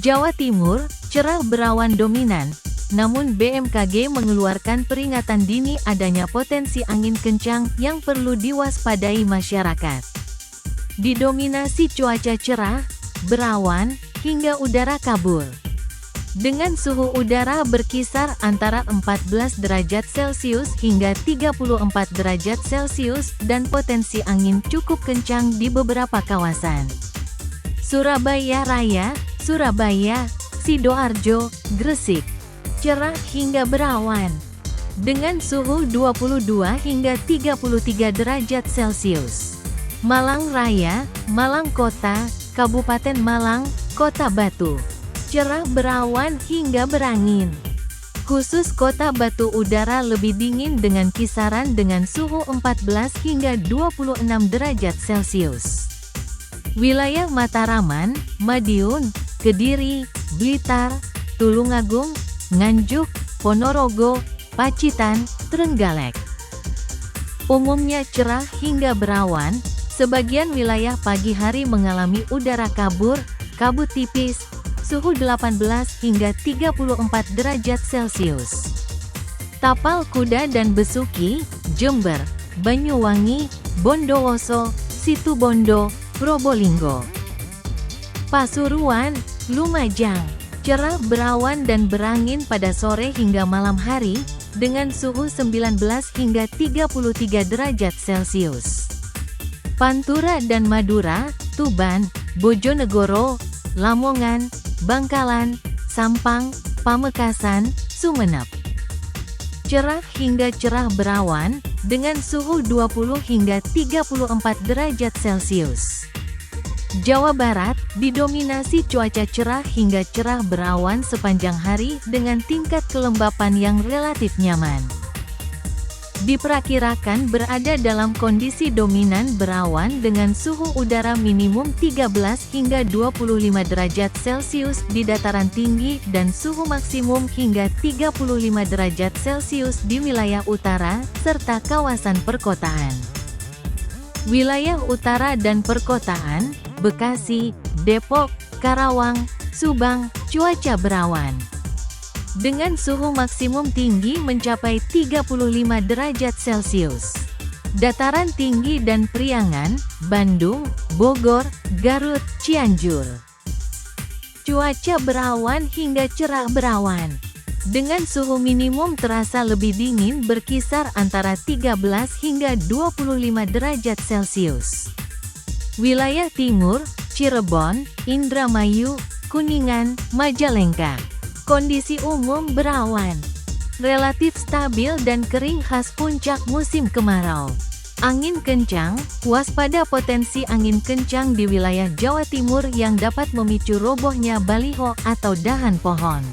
Jawa Timur, cerah berawan dominan, namun BMKG mengeluarkan peringatan dini adanya potensi angin kencang yang perlu diwaspadai masyarakat. Didominasi cuaca cerah, berawan, hingga udara kabul. Dengan suhu udara berkisar antara 14 derajat Celcius hingga 34 derajat Celcius dan potensi angin cukup kencang di beberapa kawasan. Surabaya Raya, Surabaya, Sidoarjo, Gresik. Cerah hingga berawan. Dengan suhu 22 hingga 33 derajat Celcius. Malang Raya, Malang Kota, Kabupaten Malang, Kota Batu. Cerah berawan hingga berangin. Khusus Kota Batu udara lebih dingin dengan kisaran dengan suhu 14 hingga 26 derajat Celcius. Wilayah Mataraman, Madiun, Kediri, Blitar, Tulungagung, Nganjuk, Ponorogo, Pacitan, Trenggalek. Umumnya cerah hingga berawan, sebagian wilayah pagi hari mengalami udara kabut tipis, suhu 18 hingga 34 derajat Celcius. Tapal Kuda dan Besuki, Jember, Banyuwangi, Bondowoso, Situbondo, Probolinggo. Pasuruan, Lumajang. Cerah berawan dan berangin pada sore hingga malam hari, dengan suhu 19 hingga 33 derajat Celcius. Pantura dan Madura, Tuban, Bojonegoro, Lamongan, Bangkalan, Sampang, Pamekasan, Sumenep. Cerah hingga cerah berawan, dengan suhu 20 hingga 34 derajat Celcius. Jawa Barat, didominasi cuaca cerah hingga cerah berawan sepanjang hari dengan tingkat kelembapan yang relatif nyaman. Diperkirakan berada dalam kondisi dominan berawan dengan suhu udara minimum 13 hingga 25 derajat Celcius di dataran tinggi dan suhu maksimum hingga 35 derajat Celcius di wilayah utara, serta kawasan perkotaan. Wilayah utara dan perkotaan, Bekasi, Depok, Karawang, Subang, cuaca berawan. Dengan suhu maksimum tinggi mencapai 35 derajat Celcius. Dataran tinggi dan Priangan, Bandung, Bogor, Garut, Cianjur. Cuaca berawan hingga cerah berawan. Dengan suhu minimum terasa lebih dingin berkisar antara 13 hingga 25 derajat Celcius. Wilayah Timur, Cirebon, Indramayu, Kuningan, Majalengka. Kondisi umum berawan. Relatif stabil dan kering khas puncak musim kemarau. Angin kencang, waspada potensi angin kencang di wilayah Jawa Timur yang dapat memicu robohnya baliho atau dahan pohon.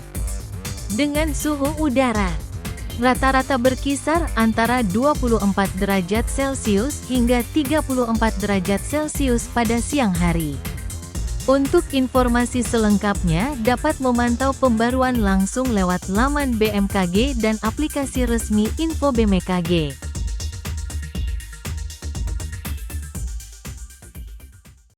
Dengan suhu udara rata-rata berkisar antara 24 derajat Celcius hingga 34 derajat Celcius pada siang hari. Untuk informasi selengkapnya dapat memantau pembaruan langsung lewat laman BMKG dan aplikasi resmi Info BMKG.